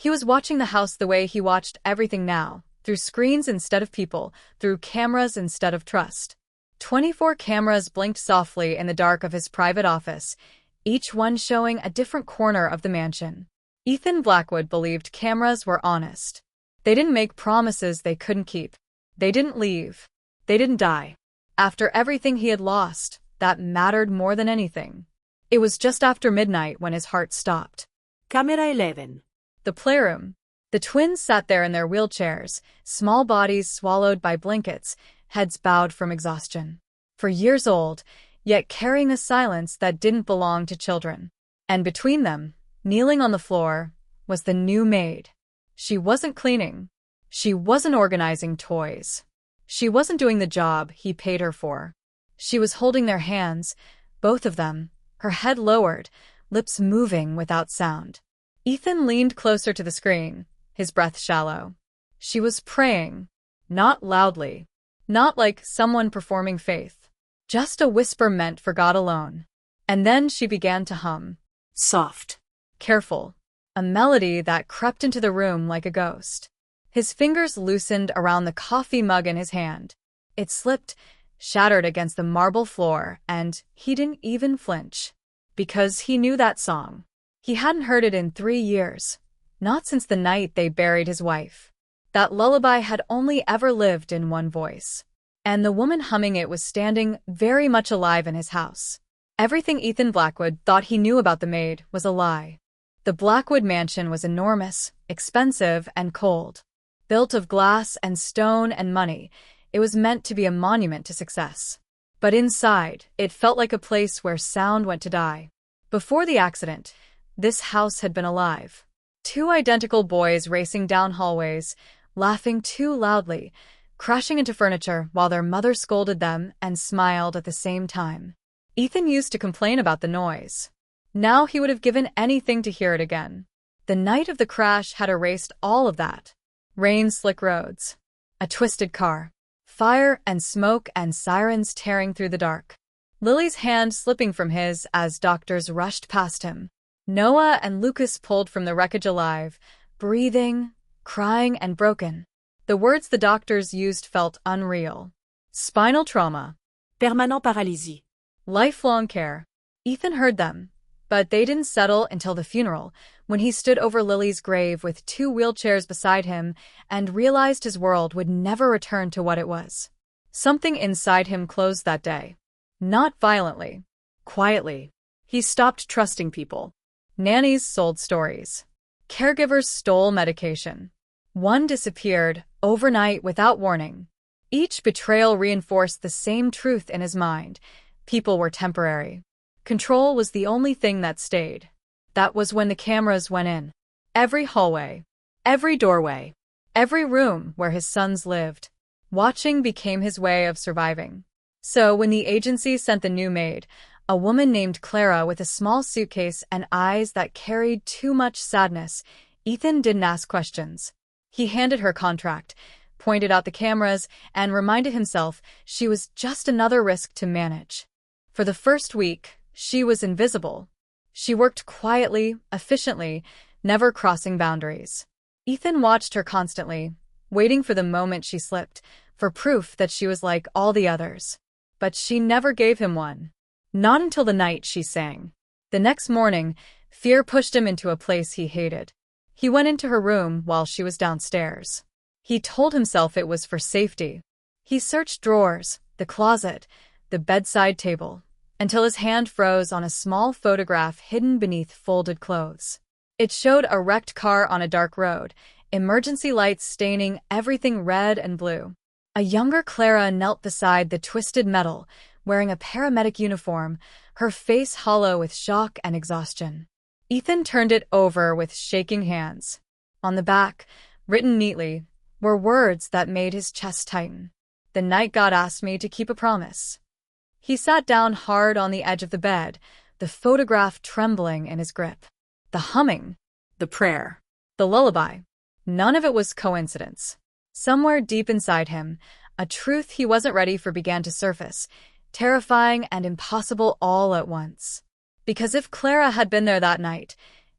He was watching the house the way he watched everything now, through screens instead of people, through cameras instead of trust. 24 cameras blinked softly in the dark of his private office, each one showing a different corner of the mansion. Ethan Blackwood believed cameras were honest. They didn't make promises they couldn't keep. They didn't leave. They didn't die. After everything he had lost, that mattered more than anything. It was just after midnight when his heart stopped. Camera 11. The playroom. The twins sat there in their wheelchairs, small bodies swallowed by blankets, heads bowed from exhaustion. For years old, yet carrying a silence that didn't belong to children. And between them, kneeling on the floor, was the new maid. She wasn't cleaning. She wasn't organizing toys. She wasn't doing the job he paid her for. She was holding their hands, both of them, her head lowered, lips moving without sound. Ethan leaned closer to the screen, his breath shallow. She was praying, not loudly, not like someone performing faith, just a whisper meant for God alone. And then she began to hum. Soft. Careful. A melody that crept into the room like a ghost. His fingers loosened around the coffee mug in his hand. It slipped, shattered against the marble floor, and he didn't even flinch. Because he knew that song. He hadn't heard it in 3 years. Not since the night they buried his wife. That lullaby had only ever lived in one voice. And the woman humming it was standing very much alive in his house. Everything Ethan Blackwood thought he knew about the maid was a lie. The Blackwood mansion was enormous, expensive, and cold. Built of glass and stone and money, it was meant to be a monument to success. But inside, it felt like a place where sound went to die. Before the accident, this house had been alive. 2 identical boys racing down hallways, laughing too loudly, crashing into furniture while their mother scolded them and smiled at the same time. Ethan used to complain about the noise. Now he would have given anything to hear it again. The night of the crash had erased all of that. Rain, slick roads. A twisted car. Fire and smoke and sirens tearing through the dark. Lily's hand slipping from his as doctors rushed past him. Noah and Lucas pulled from the wreckage alive, breathing, crying, and broken. The words the doctors used felt unreal. Spinal trauma. Permanent paralysie. Lifelong care. Ethan heard them, but they didn't settle until the funeral, when he stood over Lily's grave with 2 wheelchairs beside him and realized his world would never return to what it was. Something inside him closed that day. Not violently. Quietly. He stopped trusting people. Nannies sold stories. Caregivers stole medication. One disappeared, overnight without warning. Each betrayal reinforced the same truth in his mind. People were temporary. Control was the only thing that stayed. That was when the cameras went in. Every hallway. Every doorway. Every room where his sons lived. Watching became his way of surviving. So when the agency sent the new maid, a woman named Clara with a small suitcase and eyes that carried too much sadness, Ethan didn't ask questions. He handed her contract, pointed out the cameras, and reminded himself she was just another risk to manage. For the first week, she was invisible. She worked quietly, efficiently, never crossing boundaries. Ethan watched her constantly, waiting for the moment she slipped, for proof that she was like all the others. But she never gave him one. Not until the night she sang. The next morning, fear pushed him into a place he hated. He went into her room while she was downstairs. He told himself it was for safety. He searched drawers, the closet, the bedside table, until his hand froze on a small photograph hidden beneath folded clothes. It showed a wrecked car on a dark road, emergency lights staining everything red and blue. A younger Clara knelt beside the twisted metal, wearing a paramedic uniform, her face hollow with shock and exhaustion. Ethan turned it over with shaking hands. On the back, written neatly, were words that made his chest tighten. The night God asked me to keep a promise. He sat down hard on the edge of the bed, the photograph trembling in his grip. The humming, the prayer, the lullaby. None of it was coincidence. Somewhere deep inside him, a truth he wasn't ready for began to surface, terrifying and impossible all at once. Because if Clara had been there that night,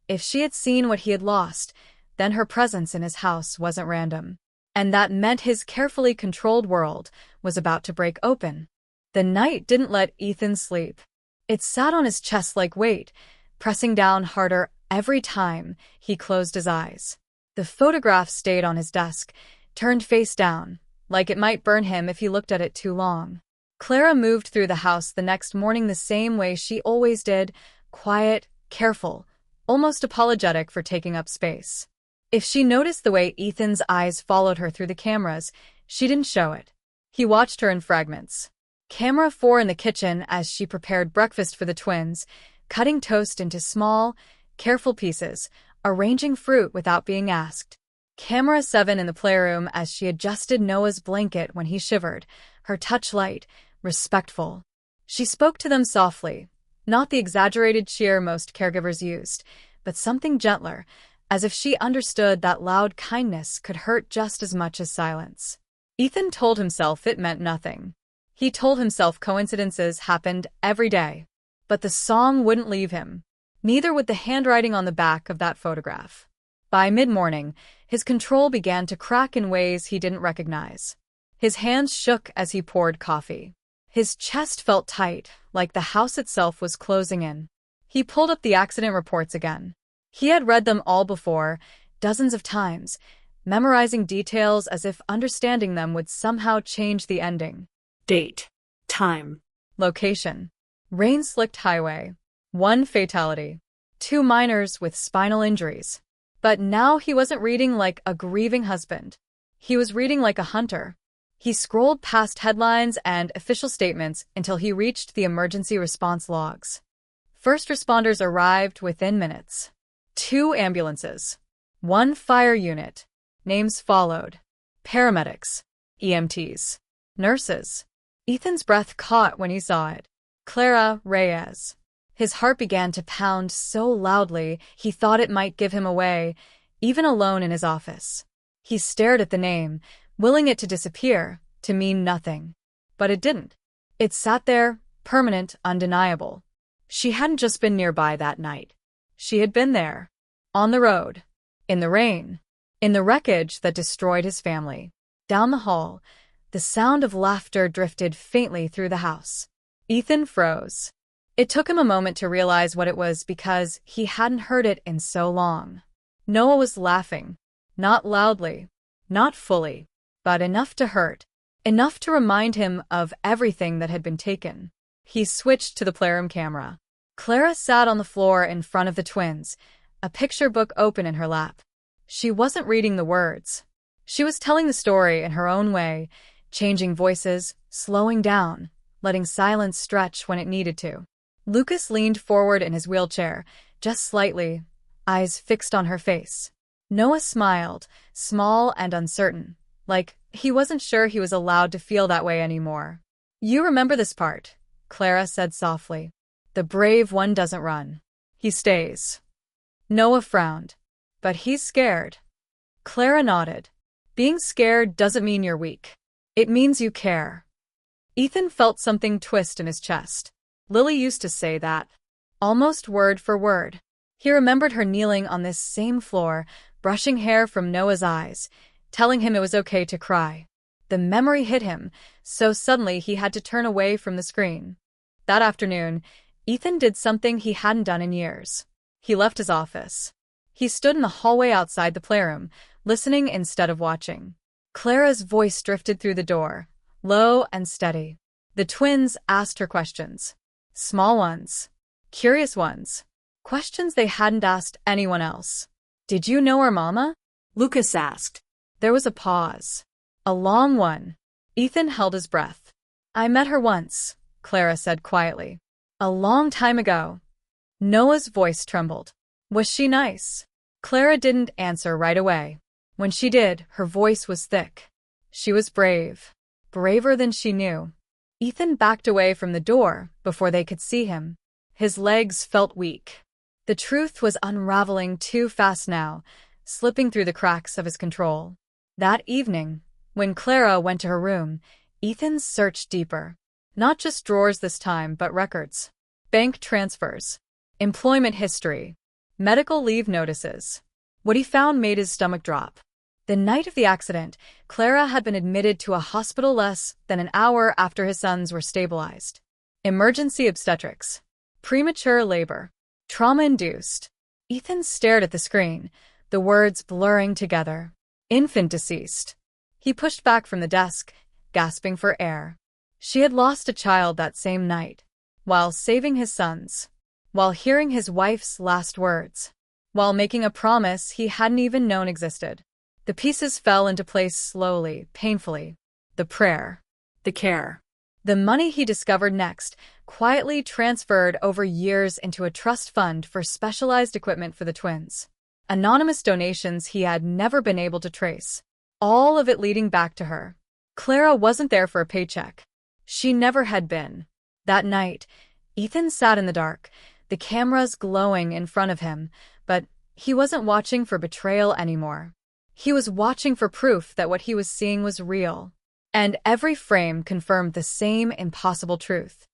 if she had seen what he had lost, then her presence in his house wasn't random. And that meant his carefully controlled world was about to break open. The night didn't let Ethan sleep. It sat on his chest like weight, pressing down harder every time he closed his eyes. The photograph stayed on his desk, turned face down, like it might burn him if he looked at it too long. Clara moved through the house the next morning the same way she always did, quiet, careful, almost apologetic for taking up space. If she noticed the way Ethan's eyes followed her through the cameras, she didn't show it. He watched her in fragments. Camera 4 in the kitchen as she prepared breakfast for the twins, cutting toast into small, careful pieces, arranging fruit without being asked. Camera 7 in the playroom as she adjusted Noah's blanket when he shivered, her touch light, respectful. She spoke to them softly, not the exaggerated cheer most caregivers used, but something gentler, as if she understood that loud kindness could hurt just as much as silence. Ethan told himself it meant nothing. He told himself coincidences happened every day. But the song wouldn't leave him. Neither would the handwriting on the back of that photograph. By mid-morning, his control began to crack in ways he didn't recognize. His hands shook as he poured coffee. His chest felt tight, like the house itself was closing in. He pulled up the accident reports again. He had read them all before, dozens of times, memorizing details as if understanding them would somehow change the ending. Date. Time. Location. Rain-slicked highway. 1 fatality. 2 minors with spinal injuries. But now he wasn't reading like a grieving husband. He was reading like a hunter. He scrolled past headlines and official statements until he reached the emergency response logs. First responders arrived within minutes. 2 ambulances. 1 fire unit. Names followed. Paramedics. EMTs. Nurses. Ethan's breath caught when he saw it. Clara Reyes. His heart began to pound so loudly he thought it might give him away, even alone in his office. He stared at the name, willing it to disappear, to mean nothing. But it didn't. It sat there, permanent, undeniable. She hadn't just been nearby that night. She had been there. On the road. In the rain. In the wreckage that destroyed his family. Down the hall, the sound of laughter drifted faintly through the house. Ethan froze. It took him a moment to realize what it was because he hadn't heard it in so long. Noah was laughing. Not loudly. Not fully. But enough to hurt. Enough to remind him of everything that had been taken. He switched to the playroom camera. Clara sat on the floor in front of the twins, a picture book open in her lap. She wasn't reading the words. She was telling the story in her own way, changing voices, slowing down, letting silence stretch when it needed to. Lucas leaned forward in his wheelchair, just slightly, eyes fixed on her face. Noah smiled, small and uncertain, like he wasn't sure he was allowed to feel that way anymore. "You remember this part," Clara said softly. "The brave one doesn't run. He stays." Noah frowned. "But he's scared." Clara nodded. "Being scared doesn't mean you're weak. It means you care." Ethan felt something twist in his chest. Lily used to say that. Almost word for word. He remembered her kneeling on this same floor, brushing hair from Noah's eyes, telling him it was okay to cry. The memory hit him, so suddenly he had to turn away from the screen. That afternoon, Ethan did something he hadn't done in years. He left his office. He stood in the hallway outside the playroom, listening instead of watching. Clara's voice drifted through the door, low and steady. The twins asked her questions. Small ones. Curious ones. Questions they hadn't asked anyone else. "Did you know her mama?" Lucas asked. There was a pause. A long one. Ethan held his breath. "I met her once," Clara said quietly. "A long time ago." Noah's voice trembled. "Was she nice?" Clara didn't answer right away. When she did, her voice was thick. She was brave. Braver than she knew. Ethan backed away from the door before they could see him. His legs felt weak. The truth was unraveling too fast now, slipping through the cracks of his control. That evening, when Clara went to her room, Ethan searched deeper. Not just drawers this time, but records. Bank transfers. Employment history. Medical leave notices. What he found made his stomach drop. The night of the accident, Clara had been admitted to a hospital less than an hour after his sons were stabilized. Emergency obstetrics. Premature labor. Trauma-induced. Ethan stared at the screen, the words blurring together. Infant deceased. He pushed back from the desk, gasping for air. She had lost a child that same night, while saving his sons, while hearing his wife's last words, while making a promise he hadn't even known existed. The pieces fell into place slowly, painfully. The prayer. The care. The money he discovered next, quietly transferred over years into a trust fund for specialized equipment for the twins. Anonymous donations he had never been able to trace. All of it leading back to her. Clara wasn't there for a paycheck. She never had been. That night, Ethan sat in the dark, the cameras glowing in front of him, but he wasn't watching for betrayal anymore. He was watching for proof that what he was seeing was real. And every frame confirmed the same impossible truth.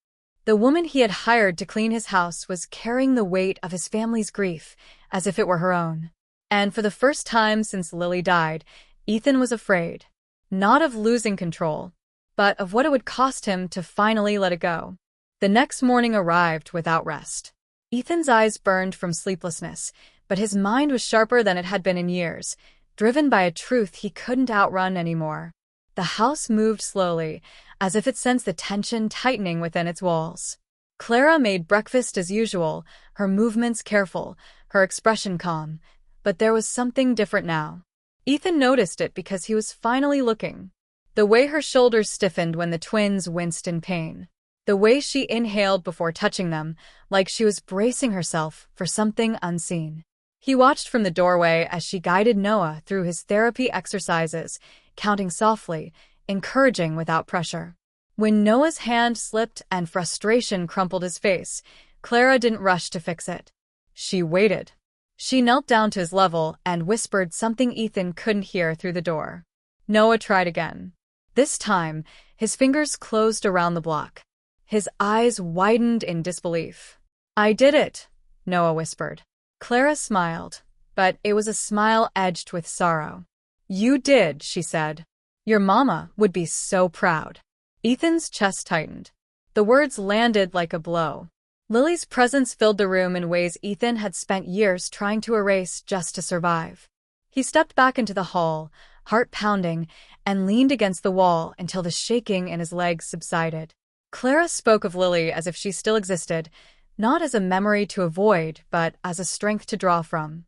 The woman he had hired to clean his house was carrying the weight of his family's grief as if it were her own. And for the first time since Lily died, Ethan was afraid. Not of losing control, but of what it would cost him to finally let it go. The next morning arrived without rest. Ethan's eyes burned from sleeplessness, but his mind was sharper than it had been in years, driven by a truth he couldn't outrun anymore. The house moved slowly, as if it sensed the tension tightening within its walls. Clara made breakfast as usual, her movements careful, her expression calm, but there was something different now. Ethan noticed it because he was finally looking. The way her shoulders stiffened when the twins winced in pain. The way she inhaled before touching them, like she was bracing herself for something unseen. He watched from the doorway as she guided Noah through his therapy exercises, counting softly, encouraging without pressure. When Noah's hand slipped and frustration crumpled his face, Clara didn't rush to fix it. She waited. She knelt down to his level and whispered something Ethan couldn't hear through the door. Noah tried again. This time, his fingers closed around the block. His eyes widened in disbelief. "I did it," Noah whispered. Clara smiled, but it was a smile edged with sorrow. "You did," she said. "Your mama would be so proud." Ethan's chest tightened. The words landed like a blow. Lily's presence filled the room in ways Ethan had spent years trying to erase just to survive. He stepped back into the hall, heart pounding, and leaned against the wall until the shaking in his legs subsided. Clara spoke of Lily as if she still existed, not as a memory to avoid, but as a strength to draw from.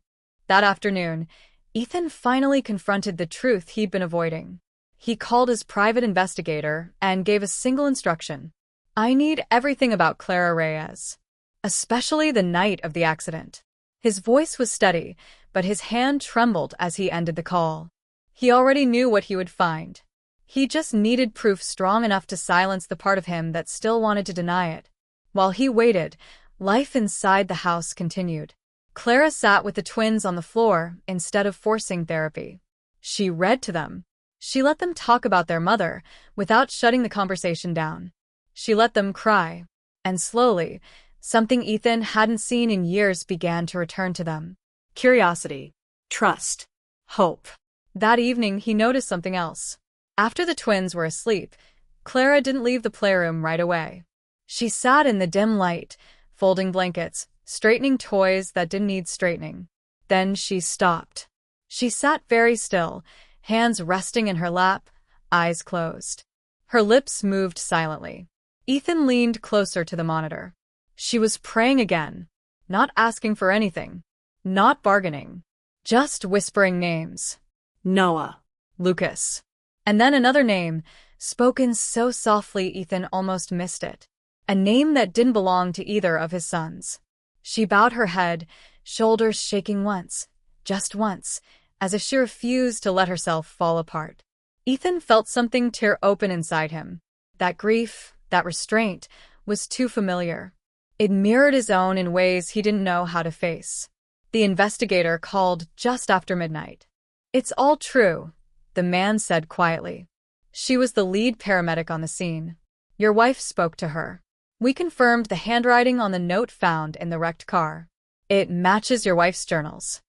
That afternoon, Ethan finally confronted the truth he'd been avoiding. He called his private investigator and gave a single instruction. "I need everything about Clara Reyes, especially the night of the accident." His voice was steady, but his hand trembled as he ended the call. He already knew what he would find. He just needed proof strong enough to silence the part of him that still wanted to deny it. While he waited, life inside the house continued. Clara sat with the twins on the floor instead of forcing therapy. She read to them. She let them talk about their mother without shutting the conversation down. She let them cry. And slowly, something Ethan hadn't seen in years began to return to them. Curiosity. Trust. Hope. That evening, he noticed something else. After the twins were asleep, Clara didn't leave the playroom right away. She sat in the dim light, folding blankets, straightening toys that didn't need straightening. Then she stopped. She sat very still, hands resting in her lap, eyes closed. Her lips moved silently. Ethan leaned closer to the monitor. She was praying again, not asking for anything, not bargaining, just whispering names. Noah. Lucas. And then another name, spoken so softly Ethan almost missed it. A name that didn't belong to either of his sons. She bowed her head, shoulders shaking once, just once, as if she refused to let herself fall apart. Ethan felt something tear open inside him. That grief, that restraint, was too familiar. It mirrored his own in ways he didn't know how to face. The investigator called just after midnight. "It's all true," the man said quietly. She was the lead paramedic on the scene. "Your wife spoke to her. We confirmed the handwriting on the note found in the wrecked car. It matches your wife's journals."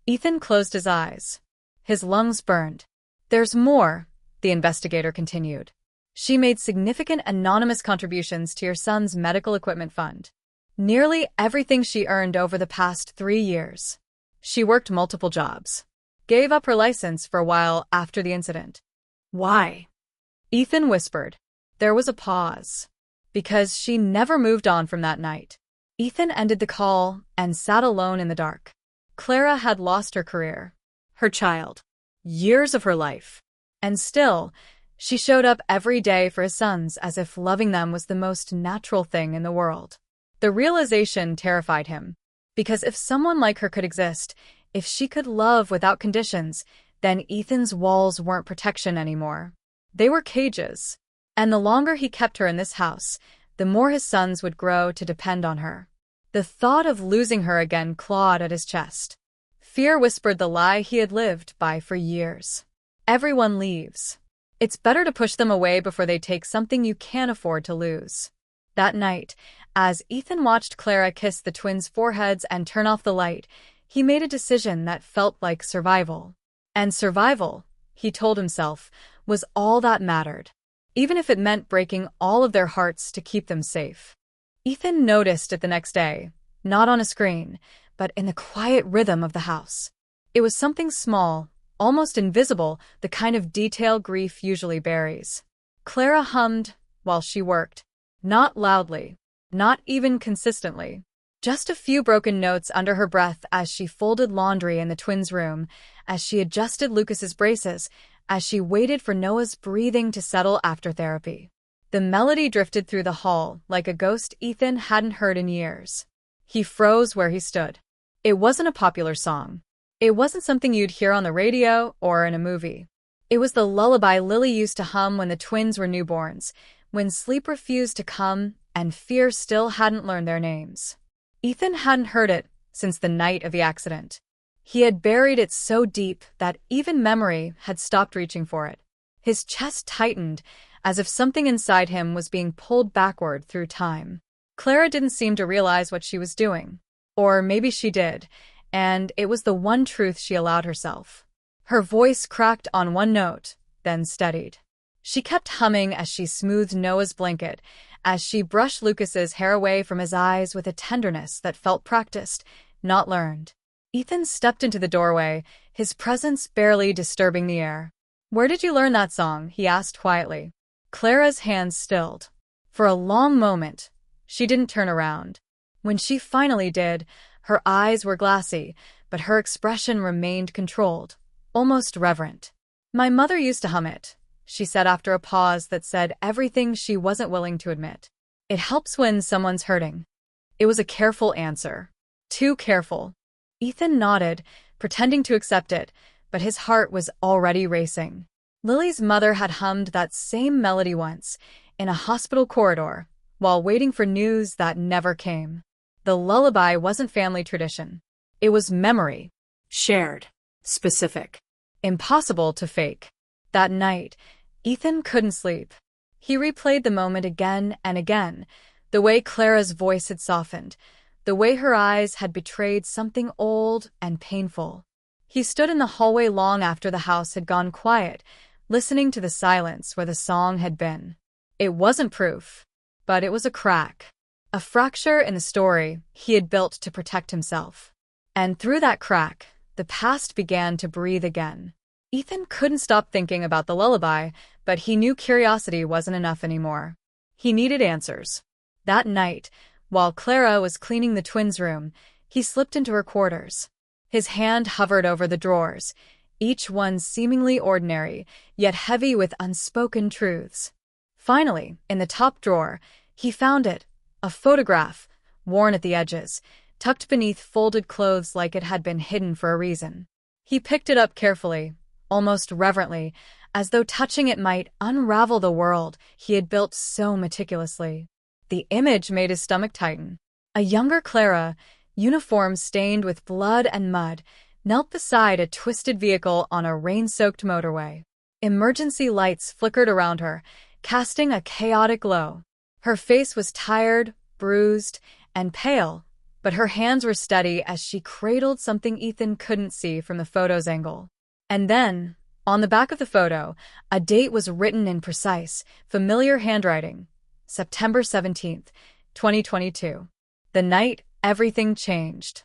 Ethan closed his eyes. His lungs burned. There's more, the investigator continued. She made significant anonymous contributions to your son's medical equipment fund. Nearly everything she earned over the past 3 years. She worked multiple jobs. Gave up her license for a while after the incident. Why? Ethan whispered. There was a pause. Because she never moved on from that night. Ethan ended the call and sat alone in the dark. Clara had lost her career, Her child. years of her life. And still, she showed up every day for his sons as if loving them was the most natural thing in the world. The realization terrified him. Because if someone like her could exist, if she could love without conditions, then Ethan's walls weren't protection anymore. They were cages. And the longer he kept her in this house, the more his sons would grow to depend on her. The thought of losing her again clawed at his chest. Fear whispered the lie he had lived by for years. Everyone leaves. It's better to push them away before they take something you can't afford to lose. That night, as Ethan watched Clara kiss the twins' foreheads and turn off the light, he made a decision that felt like survival. And survival, he told himself, was all that mattered. Even if it meant breaking all of their hearts to keep them safe. Ethan noticed it the next day, not on a screen, but in the quiet rhythm of the house. It was something small, almost invisible, the kind of detail grief usually buries. Clara hummed while she worked. Not loudly, not even consistently. Just a few broken notes under her breath as she folded laundry in the twins' room, as she adjusted Lucas's braces, as she waited for Noah's breathing to settle after therapy. The melody drifted through the hall like a ghost Ethan hadn't heard in years. He froze where he stood. It wasn't a popular song. It wasn't something you'd hear on the radio or in a movie. It was the lullaby Lily used to hum when the twins were newborns, when sleep refused to come and fear still hadn't learned their names. Ethan hadn't heard it since the night of the accident. He had buried it so deep that even memory had stopped reaching for it. His chest tightened, as if something inside him was being pulled backward through time. Clara didn't seem to realize what she was doing. Or maybe she did, and it was the one truth she allowed herself. Her voice cracked on one note, then steadied. She kept humming as she smoothed Noah's blanket, as she brushed Lucas's hair away from his eyes with a tenderness that felt practiced, not learned. Ethan stepped into the doorway, his presence barely disturbing the air. "Where did you learn that song?" he asked quietly. Clara's hands stilled. For a long moment, she didn't turn around. When she finally did, her eyes were glassy, but her expression remained controlled, almost reverent. "My mother used to hum it," she said after a pause that said everything she wasn't willing to admit. "It helps when someone's hurting." It was a careful answer. Too careful. Ethan nodded, pretending to accept it, but his heart was already racing. Lily's mother had hummed that same melody once, in a hospital corridor, while waiting for news that never came. The lullaby wasn't family tradition. It was memory. Shared. Specific. Impossible to fake. That night, Ethan couldn't sleep. He replayed the moment again and again, the way Clara's voice had softened, the way her eyes had betrayed something old and painful. He stood in the hallway long after the house had gone quiet, listening to the silence where the song had been. It wasn't proof, but it was a crack. A fracture in the story he had built to protect himself. And through that crack, the past began to breathe again. Ethan couldn't stop thinking about the lullaby, but he knew curiosity wasn't enough anymore. He needed answers. That night, while Clara was cleaning the twins' room, he slipped into her quarters. His hand hovered over the drawers, each one seemingly ordinary, yet heavy with unspoken truths. Finally, in the top drawer, he found it, a photograph, worn at the edges, tucked beneath folded clothes like it had been hidden for a reason. He picked it up carefully, almost reverently, as though touching it might unravel the world he had built so meticulously. The image made his stomach tighten. A younger Clara, uniform stained with blood and mud, knelt beside a twisted vehicle on a rain-soaked motorway. Emergency lights flickered around her, casting a chaotic glow. Her face was tired, bruised, and pale, but her hands were steady as she cradled something Ethan couldn't see from the photo's angle. And then, on the back of the photo, a date was written in precise, familiar handwriting. September 17th, 2022. The night everything changed.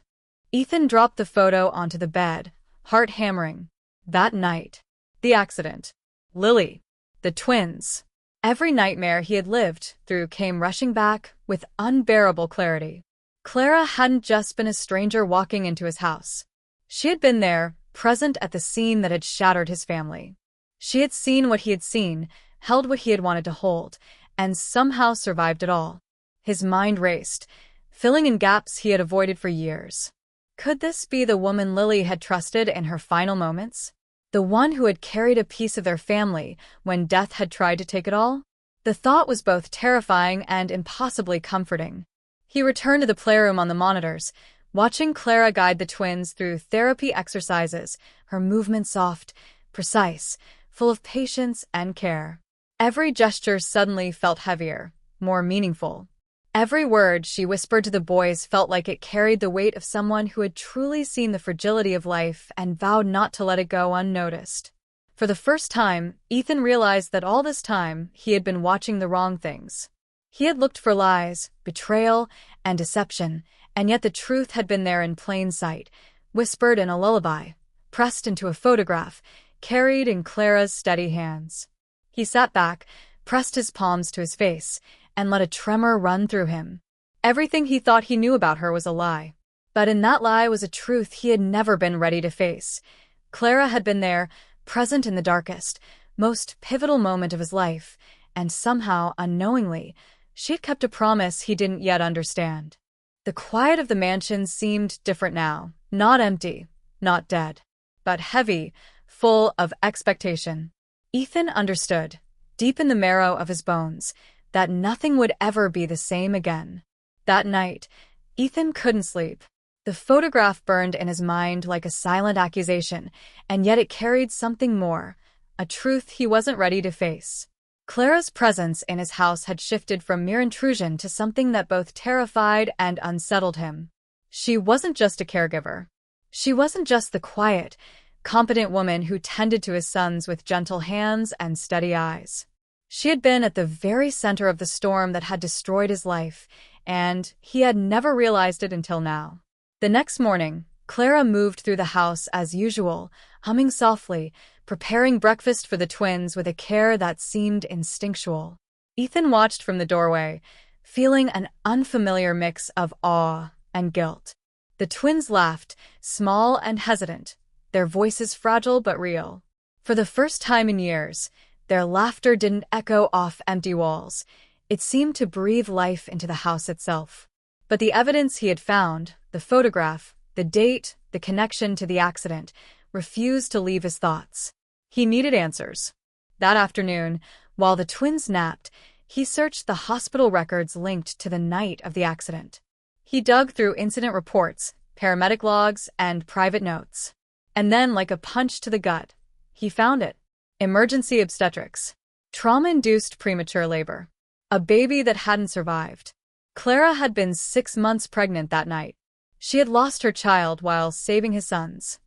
Ethan dropped the photo onto the bed, heart hammering. That night. The accident. Lily. The twins. Every nightmare he had lived through came rushing back with unbearable clarity. Clara hadn't just been a stranger walking into his house. She had been there, present at the scene that had shattered his family. She had seen what he had seen, held what he had wanted to hold, and somehow survived it all. His mind raced, filling in gaps he had avoided for years. Could this be the woman Lily had trusted in her final moments? The one who had carried a piece of their family when death had tried to take it all? The thought was both terrifying and impossibly comforting. He returned to the playroom on the monitors, watching Clara guide the twins through therapy exercises, her movements soft, precise, full of patience and care. Every gesture suddenly felt heavier, more meaningful. Every word she whispered to the boys felt like it carried the weight of someone who had truly seen the fragility of life and vowed not to let it go unnoticed. For the first time, Ethan realized that all this time he had been watching the wrong things. He had looked for lies, betrayal, and deception, and yet the truth had been there in plain sight, whispered in a lullaby, pressed into a photograph, carried in Clara's steady hands. He sat back, pressed his palms to his face, and let a tremor run through him. Everything he thought he knew about her was a lie. But in that lie was a truth he had never been ready to face. Clara had been there, present in the darkest, most pivotal moment of his life, and somehow, unknowingly, she had kept a promise he didn't yet understand. The quiet of the mansion seemed different now, not empty, not dead, but heavy, full of expectation. Ethan understood, deep in the marrow of his bones, that nothing would ever be the same again. That night, Ethan couldn't sleep. The photograph burned in his mind like a silent accusation, and yet it carried something more, a truth he wasn't ready to face. Clara's presence in his house had shifted from mere intrusion to something that both terrified and unsettled him. She wasn't just a caregiver. She wasn't just the quiet, competent woman who tended to his sons with gentle hands and steady eyes. She had been at the very center of the storm that had destroyed his life, and he had never realized it until now. The next morning, Clara moved through the house as usual, humming softly, preparing breakfast for the twins with a care that seemed instinctual. Ethan watched from the doorway, feeling an unfamiliar mix of awe and guilt. The twins laughed, small and hesitant, their voices fragile but real. For the first time in years, their laughter didn't echo off empty walls. It seemed to breathe life into the house itself. But the evidence he had found, the photograph, the date, the connection to the accident, refused to leave his thoughts. He needed answers. That afternoon, while the twins napped, he searched the hospital records linked to the night of the accident. He dug through incident reports, paramedic logs, and private notes. And then, like a punch to the gut, he found it. Emergency obstetrics. Trauma-induced premature labor. A baby that hadn't survived. Clara had been 6 months pregnant that night. She had lost her child while saving his sons.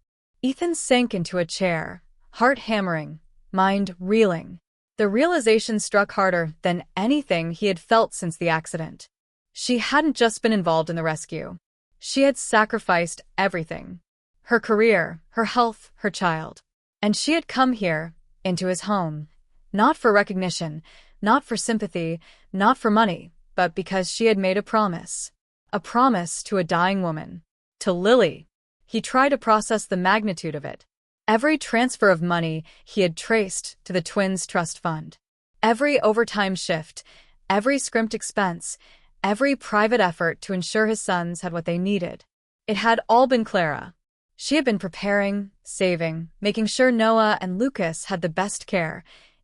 Ethan sank into a chair, heart hammering, mind reeling. The realization struck harder than anything he had felt since the accident. She hadn't just been involved in the rescue. She had sacrificed everything. Her career, her health, her child. And she had come here, into his home, not for recognition, not for sympathy, not for money, but because she had made a promise. A promise to a dying woman. To Lily. He tried to process the magnitude of it. Every transfer of money he had traced to the twins' trust fund. Every overtime shift, every scrimped expense, every private effort to ensure his sons had what they needed. It had all been Clara. She had been preparing, saving, making sure Noah and Lucas had the best care,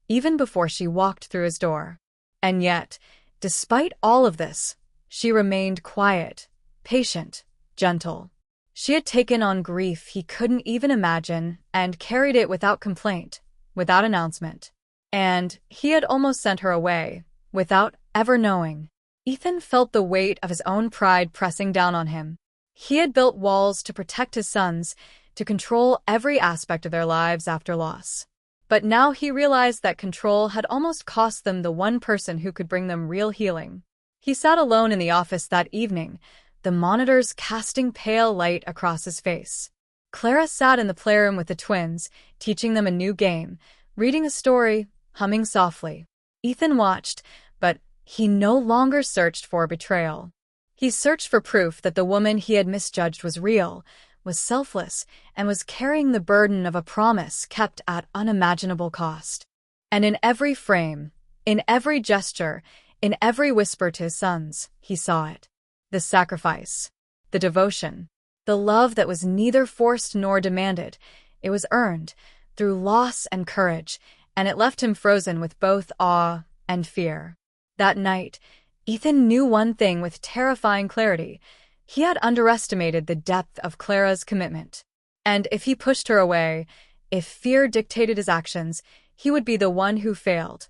even before she walked through his door. And yet, despite all of this, she remained quiet, patient, gentle. She had taken on grief he couldn't even imagine and carried it without complaint, without announcement. And he had almost sent her away, without ever knowing. Ethan felt the weight of his own pride pressing down on him. He had built walls to protect his sons, to control every aspect of their lives after loss. But now he realized that control had almost cost them the one person who could bring them real healing. He sat alone in the office that evening, the monitors casting pale light across his face. Clara sat in the playroom with the twins, teaching them a new game, reading a story, humming softly. Ethan watched, but he no longer searched for betrayal. He searched for proof that the woman he had misjudged was real, was selfless, and was carrying the burden of a promise kept at unimaginable cost. And in every frame, in every gesture, in every whisper to his sons, he saw it. The sacrifice, the devotion, the love that was neither forced nor demanded. It was earned, through loss and courage, and it left him frozen with both awe and fear. That night, Ethan knew one thing with terrifying clarity. He had underestimated the depth of Clara's commitment. And if he pushed her away, if fear dictated his actions, he would be the one who failed.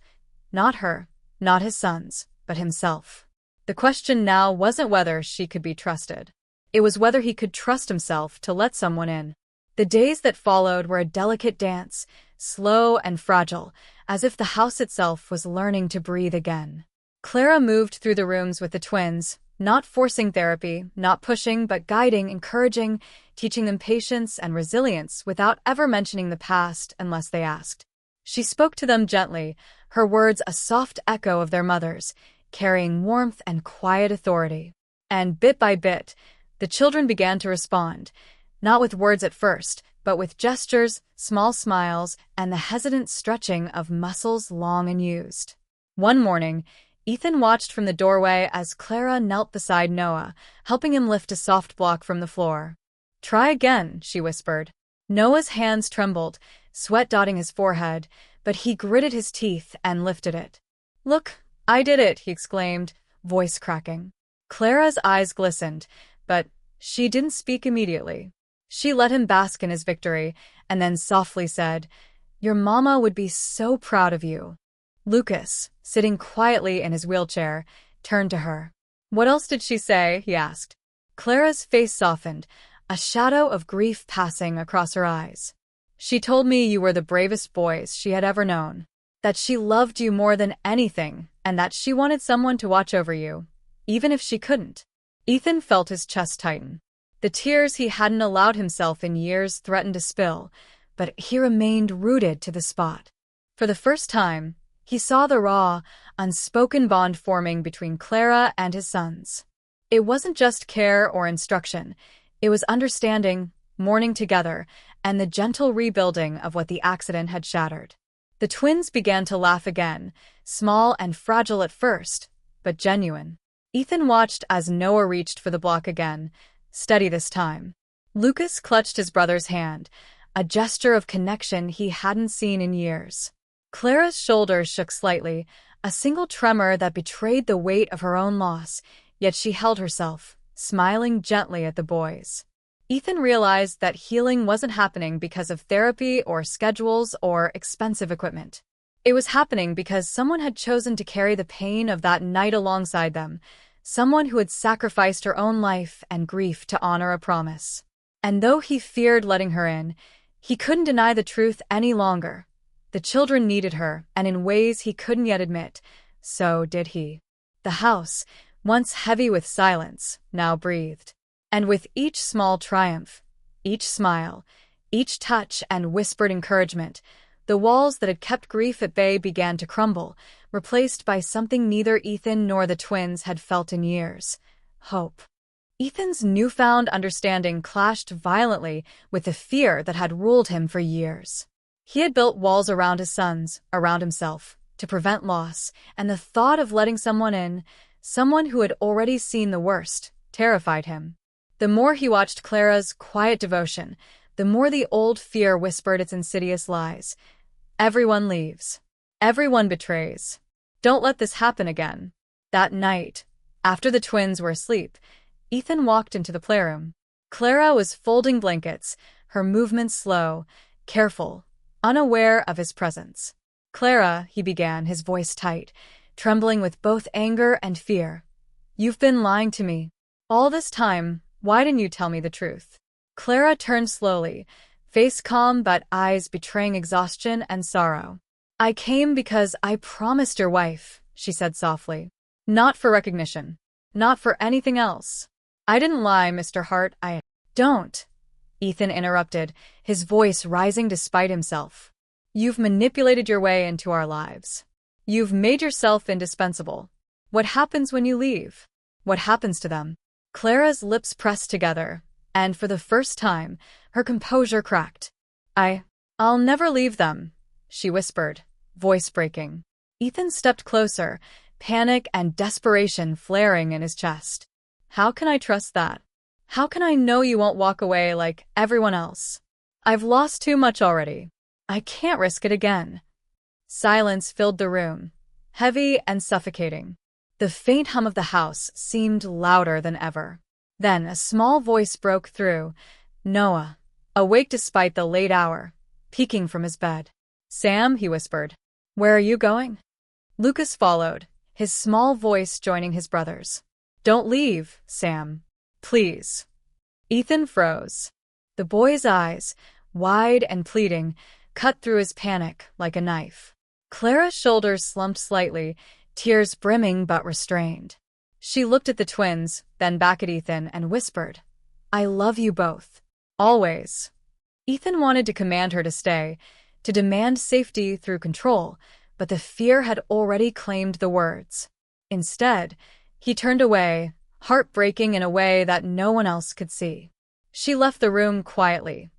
Not her, not his sons, but himself. The question now wasn't whether she could be trusted. It was whether he could trust himself to let someone in. The days that followed were a delicate dance, slow and fragile, as if the house itself was learning to breathe again. Clara moved through the rooms with the twins, not forcing therapy, not pushing, but guiding, encouraging, teaching them patience and resilience without ever mentioning the past unless they asked. She spoke to them gently, her words a soft echo of their mother's, carrying warmth and quiet authority. And bit by bit, the children began to respond, not with words at first, but with gestures, small smiles, and the hesitant stretching of muscles long unused. One morning, Ethan watched from the doorway as Clara knelt beside Noah, helping him lift a soft block from the floor. "Try again," she whispered. Noah's hands trembled, sweat dotting his forehead, but he gritted his teeth and lifted it. "Look, I did it," he exclaimed, voice cracking. Clara's eyes glistened, but she didn't speak immediately. She let him bask in his victory, and then softly said, "Your mama would be so proud of you." Lucas, sitting quietly in his wheelchair, turned to her. "What else did she say?" he asked. Clara's face softened, a shadow of grief passing across her eyes. "She told me you were the bravest boys she had ever known, that she loved you more than anything, and that she wanted someone to watch over you, even if she couldn't." Ethan felt his chest tighten. The tears he hadn't allowed himself in years threatened to spill, but he remained rooted to the spot. For the first time, he saw the raw, unspoken bond forming between Clara and his sons. It wasn't just care or instruction, it was understanding, mourning together, and the gentle rebuilding of what the accident had shattered. The twins began to laugh again, small and fragile at first, but genuine. Ethan watched as Noah reached for the block again, steady this time. Lucas clutched his brother's hand, a gesture of connection he hadn't seen in years. Clara's shoulders shook slightly, a single tremor that betrayed the weight of her own loss, yet she held herself, smiling gently at the boys. Ethan realized that healing wasn't happening because of therapy or schedules or expensive equipment. It was happening because someone had chosen to carry the pain of that night alongside them, someone who had sacrificed her own life and grief to honor a promise. And though he feared letting her in, he couldn't deny the truth any longer. The children needed her, and in ways he couldn't yet admit. So did he. The house, once heavy with silence, now breathed. And with each small triumph, each smile, each touch and whispered encouragement, the walls that had kept grief at bay began to crumble, replaced by something neither Ethan nor the twins had felt in years: hope. Ethan's newfound understanding clashed violently with the fear that had ruled him for years. He had built walls around his sons, around himself, to prevent loss, and the thought of letting someone in, someone who had already seen the worst, terrified him. The more he watched Clara's quiet devotion, the more the old fear whispered its insidious lies. Everyone leaves. Everyone betrays. Don't let this happen again. That night, after the twins were asleep, Ethan walked into the playroom. Clara was folding blankets, her movements slow, careful, unaware of his presence. "Clara," he began, his voice tight, trembling with both anger and fear. "You've been lying to me. All this time, Why didn't you tell me the truth? Clara turned slowly, face calm but eyes betraying exhaustion and sorrow. I came because I promised your wife, she said softly. Not for recognition. Not for anything else. I didn't lie, Mr. Hart, I— Don't, Ethan interrupted, his voice rising despite himself. You've manipulated your way into our lives. You've made yourself indispensable. What happens when you leave? What happens to them? Clara's lips pressed together, and for the first time, her composure cracked. I'll never leave them, she whispered, voice breaking. Ethan stepped closer, panic and desperation flaring in his chest. How can I trust that? How can I know you won't walk away like everyone else? I've lost too much already. I can't risk it again. Silence filled the room, heavy and suffocating. The faint hum of the house seemed louder than ever. Then a small voice broke through. Noah, awake despite the late hour, peeking from his bed. Sam, he whispered. Where are you going? Lucas followed, his small voice joining his brother's. Don't leave, Sam. Please. Ethan froze. The boy's eyes, wide and pleading, cut through his panic like a knife. Clara's shoulders slumped slightly, tears brimming but restrained. She looked at the twins, then back at Ethan, and whispered, I love you both. Always. Ethan wanted to command her to stay, to demand safety through control, but the fear had already claimed the words. Instead, he turned away, heartbreaking in a way that no one else could see. She left the room quietly,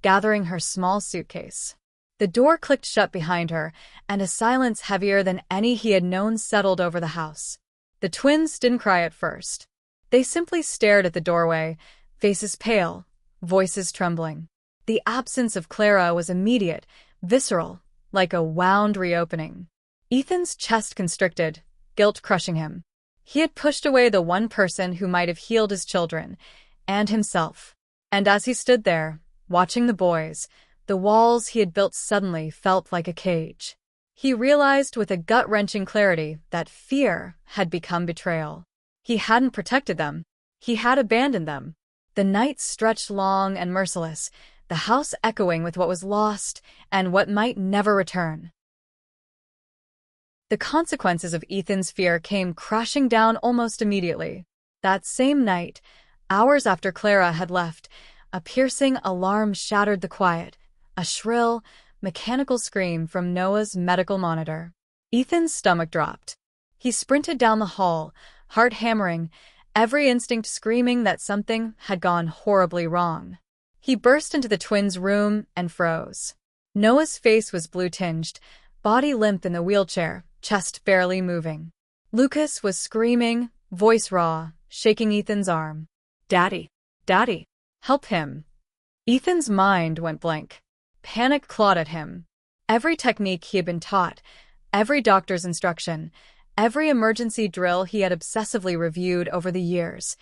gathering her small suitcase. The door clicked shut behind her, and a silence heavier than any he had known settled over the house. The twins didn't cry at first. They simply stared at the doorway, faces pale, voices trembling. The absence of Clara was immediate, visceral, like a wound reopening. Ethan's chest constricted, guilt crushing him. He had pushed away the one person who might have healed his children, and himself. And as he stood there, watching the boys, the walls he had built suddenly felt like a cage. He realized with a gut-wrenching clarity that fear had become betrayal. He hadn't protected them. He had abandoned them. The night stretched long and merciless, the house echoing with what was lost and what might never return. The consequences of Ethan's fear came crashing down almost immediately. That same night, hours after Clara had left, a piercing alarm shattered the quiet, a shrill, mechanical scream from Noah's medical monitor. Ethan's stomach dropped. He sprinted down the hall, heart hammering, every instinct screaming that something had gone horribly wrong. He burst into the twins' room and froze. Noah's face was blue-tinged, body limp in the wheelchair, chest barely moving. Lucas was screaming, voice raw, shaking Ethan's arm. Daddy, Daddy, help him. Ethan's mind went blank. Panic clawed at him. Every technique he had been taught, every doctor's instruction, every emergency drill he had obsessively reviewed over the years,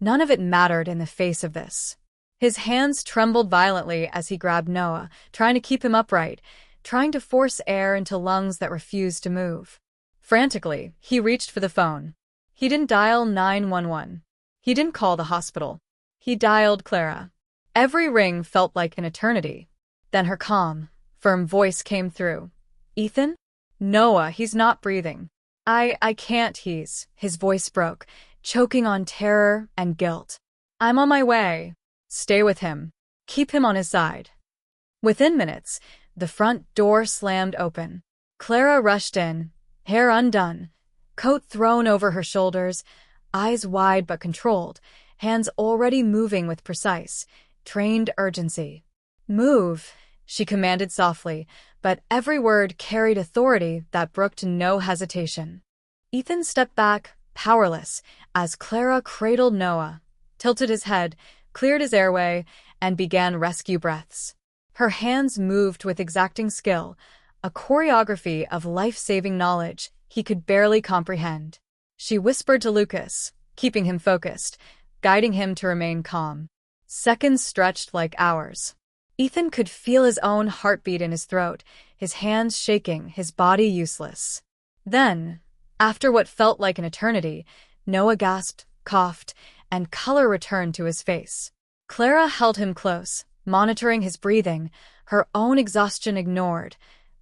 none of it mattered in the face of this. His hands trembled violently as he grabbed Noah, trying to keep him upright, trying to force air into lungs that refused to move. Frantically, he reached for the phone. He didn't dial 911. He didn't call the hospital. He dialed Clara. Every ring felt like an eternity. Then her calm, firm voice came through. Ethan? Noah, he's not breathing. I can't, his voice broke, choking on terror and guilt. I'm on my way. Stay with him. Keep him on his side. Within minutes, the front door slammed open. Clara rushed in, hair undone, coat thrown over her shoulders, eyes wide but controlled, hands already moving with precise, trained urgency. Move, she commanded softly, but every word carried authority that brooked no hesitation. Ethan stepped back, powerless, as Clara cradled Noah, tilted his head, cleared his airway, and began rescue breaths. Her hands moved with exacting skill, a choreography of life-saving knowledge he could barely comprehend. She whispered to Lucas, keeping him focused, guiding him to remain calm. Seconds stretched like hours. Ethan could feel his own heartbeat in his throat, his hands shaking, his body useless. Then, after what felt like an eternity, Noah gasped, coughed, and color returned to his face. Clara held him close, monitoring his breathing, her own exhaustion ignored,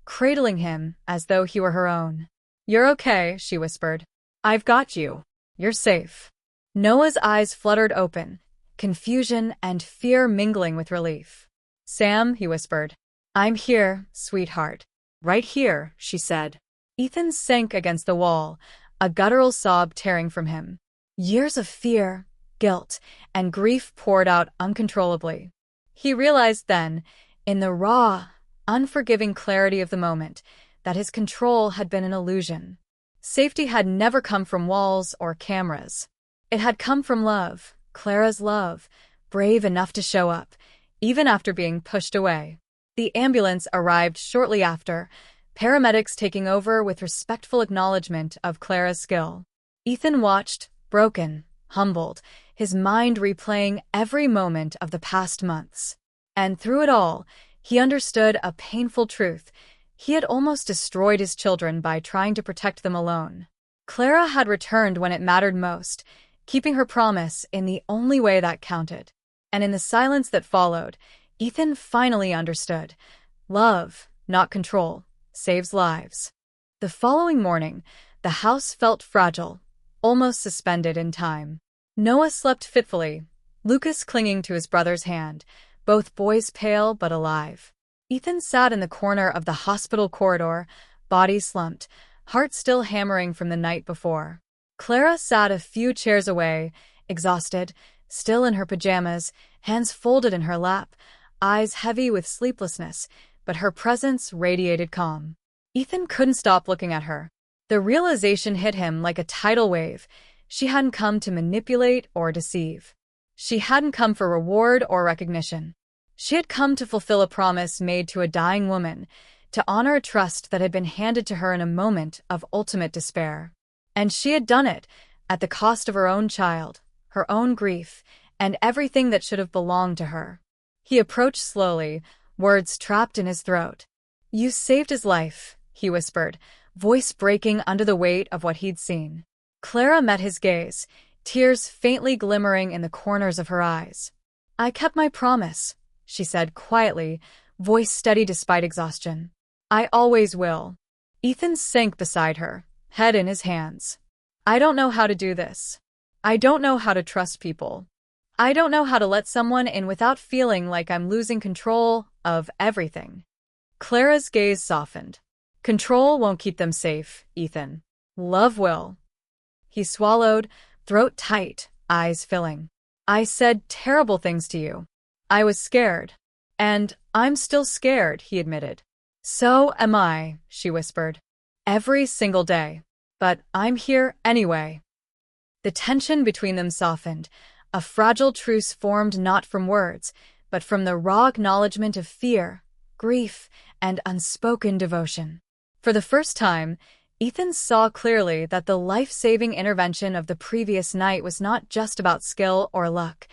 cradling him as though he were her own. "You're okay," she whispered. "I've got you. You're safe." Noah's eyes fluttered open, confusion and fear mingling with relief. "Sam," he whispered. "I'm here, sweetheart." "Right here," she said. Ethan sank against the wall, a guttural sob tearing from him. Years of fear, guilt, and grief poured out uncontrollably. He realized then, in the raw, unforgiving clarity of the moment, that his control had been an illusion. Safety had never come from walls or cameras. It had come from love, Clara's love, brave enough to show up, even after being pushed away. The ambulance arrived shortly after, paramedics taking over with respectful acknowledgement of Clara's skill. Ethan watched, broken, humbled, his mind replaying every moment of the past months. And through it all, he understood a painful truth. He had almost destroyed his children by trying to protect them alone. Clara had returned when it mattered most, keeping her promise in the only way that counted. And in the silence that followed, Ethan finally understood. Love, not control, saves lives. The following morning, the house felt fragile, almost suspended in time. Noah slept fitfully, Lucas clinging to his brother's hand, both boys pale but alive. Ethan sat in the corner of the hospital corridor, body slumped, heart still hammering from the night before. Clara sat a few chairs away, exhausted, still in her pajamas, hands folded in her lap, eyes heavy with sleeplessness, but her presence radiated calm. Ethan couldn't stop looking at her. The realization hit him like a tidal wave. She hadn't come to manipulate or deceive. She hadn't come for reward or recognition. She had come to fulfill a promise made to a dying woman, to honor a trust that had been handed to her in a moment of ultimate despair. And she had done it, at the cost of her own child, her own grief, and everything that should have belonged to her. He approached slowly, words trapped in his throat. "You saved his life," he whispered, voice breaking under the weight of what he'd seen. Clara met his gaze, tears faintly glimmering in the corners of her eyes. "I kept my promise," she said quietly, voice steady despite exhaustion. "I always will." Ethan sank beside her, head in his hands. "I don't know how to do this. I don't know how to trust people. I don't know how to let someone in without feeling like I'm losing control of everything." Clara's gaze softened. "Control won't keep them safe, Ethan. Love will." He swallowed, throat tight, eyes filling. "I said terrible things to you. I was scared. And I'm still scared," he admitted. "So am I," she whispered. "Every single day. But I'm here anyway." The tension between them softened. A fragile truce formed not from words, but from the raw acknowledgement of fear, grief, and unspoken devotion. For the first time, Ethan saw clearly that the life-saving intervention of the previous night was not just about skill or luck.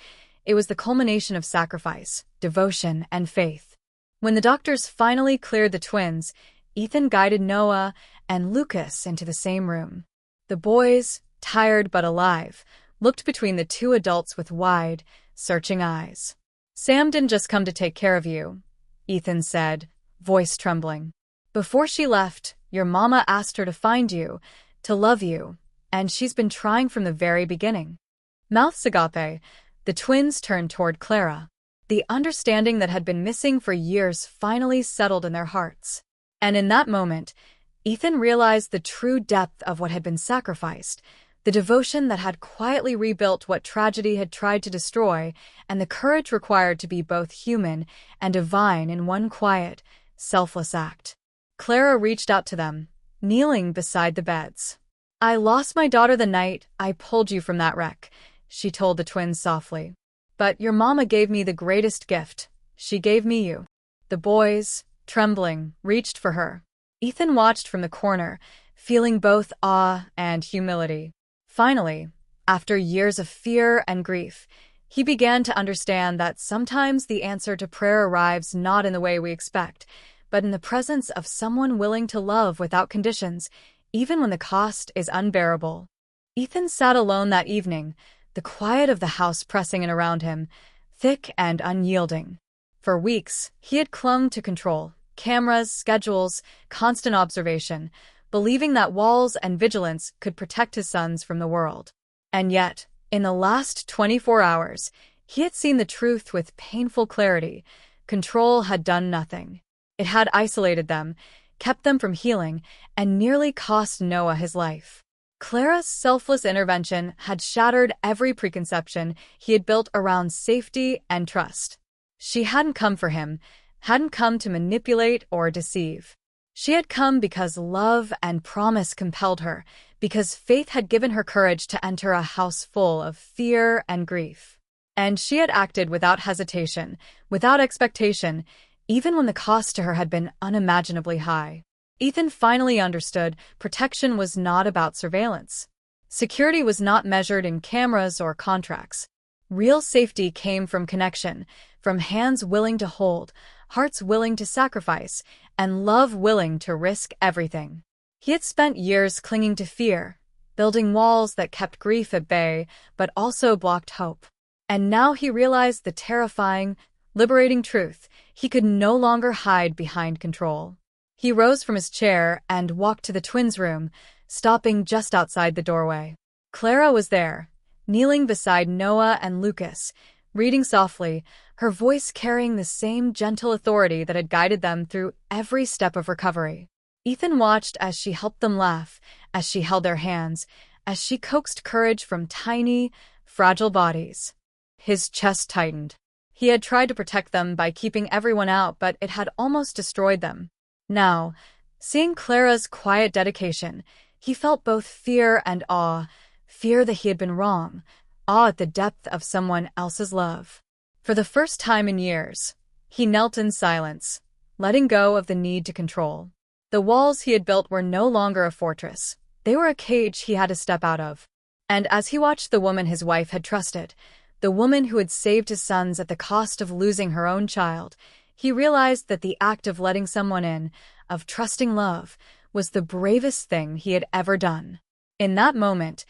It was the culmination of sacrifice, devotion, and faith. When the doctors finally cleared the twins, Ethan guided Noah and Lucas into the same room. The boys, tired but alive, looked between the two adults with wide, searching eyes. "Sam didn't just come to take care of you," Ethan said, voice trembling. "Before she left, your mama asked her to find you, to love you, and she's been trying from the very beginning." Mouths agape, the twins turned toward Clara. The understanding that had been missing for years finally settled in their hearts. And in that moment, Ethan realized the true depth of what had been sacrificed, the devotion that had quietly rebuilt what tragedy had tried to destroy, and the courage required to be both human and divine in one quiet, selfless act. Clara reached out to them, kneeling beside the beds. "I lost my daughter the night I pulled you from that wreck," she told the twins softly. "But your mama gave me the greatest gift. She gave me you." The boys, trembling, reached for her. Ethan watched from the corner, feeling both awe and humility. Finally, after years of fear and grief, he began to understand that sometimes the answer to prayer arrives not in the way we expect, but in the presence of someone willing to love without conditions, even when the cost is unbearable. Ethan sat alone that evening, the quiet of the house pressing in around him, thick and unyielding. For weeks, he had clung to control, cameras, schedules, constant observation, believing that walls and vigilance could protect his sons from the world. And yet, in the last 24 hours, he had seen the truth with painful clarity. Control had done nothing. It had isolated them, kept them from healing, and nearly cost Noah his life. Clara's selfless intervention had shattered every preconception he had built around safety and trust. She hadn't come for him, hadn't come to manipulate or deceive. She had come because love and promise compelled her, because faith had given her courage to enter a house full of fear and grief. And she had acted without hesitation, without expectation, even when the cost to her had been unimaginably high. Ethan finally understood protection was not about surveillance. Security was not measured in cameras or contracts. Real safety came from connection, from hands willing to hold, hearts willing to sacrifice, and love willing to risk everything. He had spent years clinging to fear, building walls that kept grief at bay, but also blocked hope. And now he realized the terrifying, liberating truth: he could no longer hide behind control. He rose from his chair and walked to the twins' room, stopping just outside the doorway. Clara was there, kneeling beside Noah and Lucas, reading softly, her voice carrying the same gentle authority that had guided them through every step of recovery. Ethan watched as she helped them laugh, as she held their hands, as she coaxed courage from tiny, fragile bodies. His chest tightened. He had tried to protect them by keeping everyone out, but it had almost destroyed them. Now, seeing Clara's quiet dedication, he felt both fear and awe, fear that he had been wrong, awe at the depth of someone else's love. For the first time in years, he knelt in silence, letting go of the need to control. The walls he had built were no longer a fortress. They were a cage he had to step out of. And as he watched the woman his wife had trusted, the woman who had saved his sons at the cost of losing her own child, he realized that the act of letting someone in, of trusting love, was the bravest thing he had ever done. In that moment,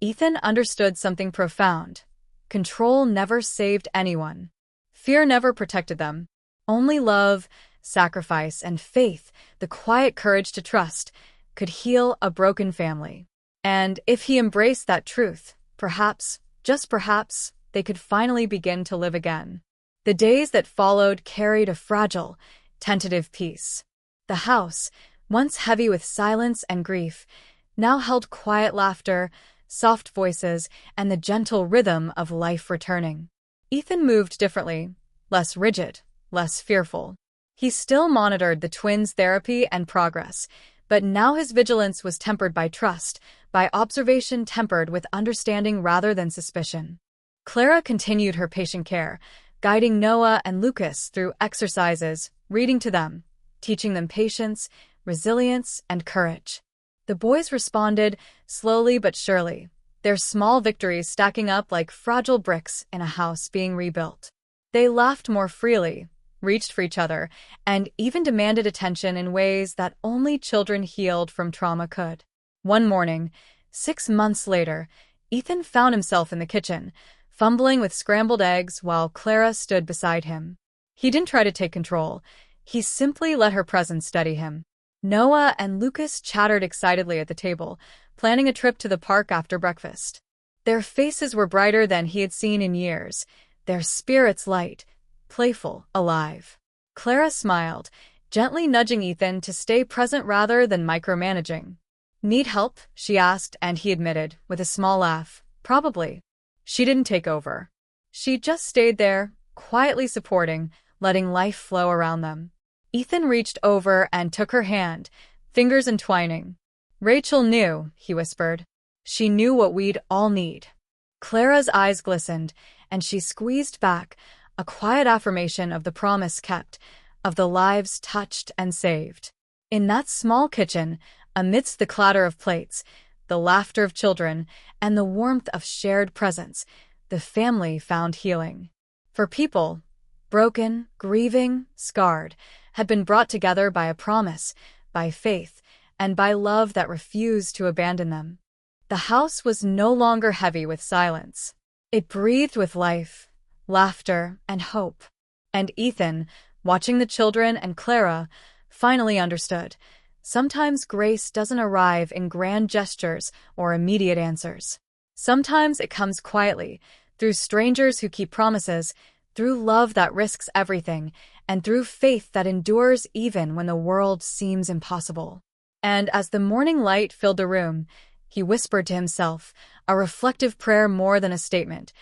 Ethan understood something profound. Control never saved anyone. Fear never protected them. Only love, sacrifice, and faith, the quiet courage to trust, could heal a broken family. And if he embraced that truth, perhaps, just perhaps, they could finally begin to live again. The days that followed carried a fragile, tentative peace. The house, once heavy with silence and grief, now held quiet laughter, soft voices, and the gentle rhythm of life returning. Ethan moved differently, less rigid, less fearful. He still monitored the twins' therapy and progress, but now his vigilance was tempered by trust, by observation tempered with understanding rather than suspicion. Clara continued her patient care, guiding Noah and Lucas through exercises, reading to them, teaching them patience, resilience, and courage. The boys responded, slowly but surely, their small victories stacking up like fragile bricks in a house being rebuilt. They laughed more freely, reached for each other, and even demanded attention in ways that only children healed from trauma could. One morning, 6 months later, Ethan found himself in the kitchen, fumbling with scrambled eggs while Clara stood beside him. He didn't try to take control. He simply let her presence steady him. Noah and Lucas chattered excitedly at the table, planning a trip to the park after breakfast. Their faces were brighter than he had seen in years, their spirits light, playful, alive. Clara smiled, gently nudging Ethan to stay present rather than micromanaging. "Need help?" she asked, and he admitted, with a small laugh, "Probably." She didn't take over. She just stayed there, quietly supporting, letting life flow around them. Ethan reached over and took her hand, fingers entwining. "Rachel knew," he whispered. "She knew what we'd all need." Clara's eyes glistened, and she squeezed back, a quiet affirmation of the promise kept, of the lives touched and saved. In that small kitchen, amidst the clatter of plates, the laughter of children, and the warmth of shared presence, the family found healing. For people, broken, grieving, scarred, had been brought together by a promise, by faith, and by love that refused to abandon them. The house was no longer heavy with silence. It breathed with life, laughter, and hope. And Ethan, watching the children and Clara, finally understood. Sometimes grace doesn't arrive in grand gestures or immediate answers. Sometimes it comes quietly, through strangers who keep promises, through love that risks everything, and through faith that endures even when the world seems impossible. And as the morning light filled the room, he whispered to himself, a reflective prayer more than a statement.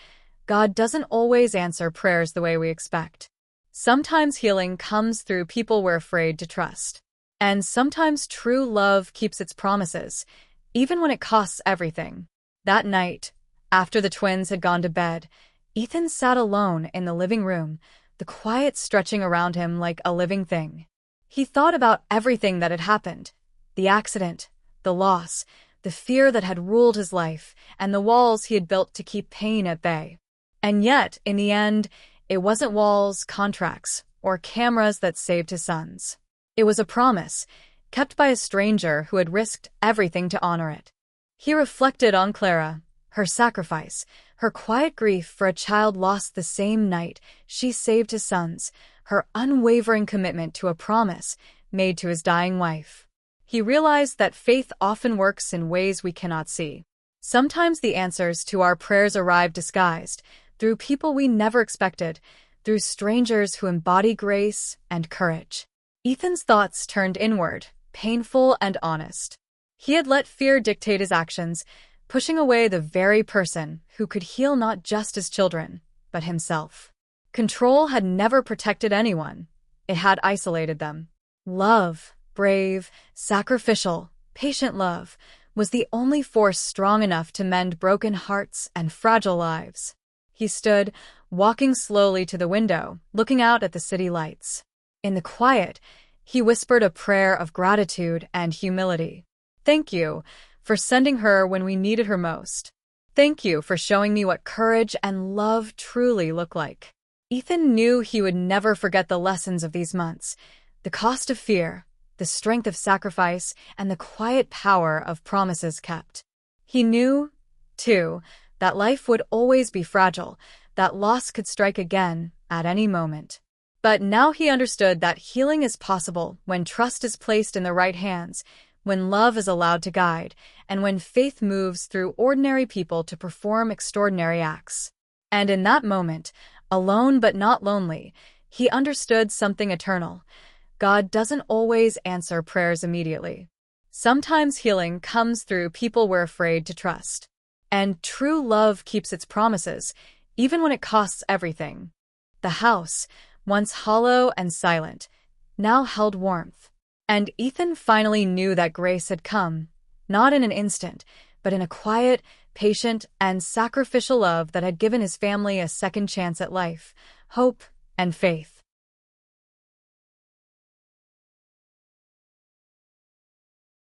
God doesn't always answer prayers the way we expect. Sometimes healing comes through people we're afraid to trust. And sometimes true love keeps its promises, even when it costs everything. That night, after the twins had gone to bed, Ethan sat alone in the living room, the quiet stretching around him like a living thing. He thought about everything that had happened, the accident, the loss, the fear that had ruled his life, and the walls he had built to keep pain at bay. And yet, in the end, it wasn't walls, contracts, or cameras that saved his sons. It was a promise, kept by a stranger who had risked everything to honor it. He reflected on Clara, her sacrifice, her quiet grief for a child lost the same night she saved his sons, her unwavering commitment to a promise made to his dying wife. He realized that faith often works in ways we cannot see. Sometimes the answers to our prayers arrive disguised, through people we never expected, through strangers who embody grace and courage. Ethan's thoughts turned inward, painful and honest. He had let fear dictate his actions, pushing away the very person who could heal not just his children, but himself. Control had never protected anyone. It had isolated them. Love, brave, sacrificial, patient love, was the only force strong enough to mend broken hearts and fragile lives. He stood, walking slowly to the window, looking out at the city lights. In the quiet, he whispered a prayer of gratitude and humility. Thank you for sending her when we needed her most. Thank you for showing me what courage and love truly look like. Ethan knew he would never forget the lessons of these months, the cost of fear, the strength of sacrifice, and the quiet power of promises kept. He knew, too, that life would always be fragile, that loss could strike again at any moment. But now he understood that healing is possible when trust is placed in the right hands, when love is allowed to guide, and when faith moves through ordinary people to perform extraordinary acts. And in that moment, alone but not lonely, he understood something eternal. God doesn't always answer prayers immediately. Sometimes healing comes through people we're afraid to trust. And true love keeps its promises, even when it costs everything. The house, once hollow and silent, now held warmth. And Ethan finally knew that grace had come, not in an instant, but in a quiet, patient, and sacrificial love that had given his family a second chance at life, hope, and faith.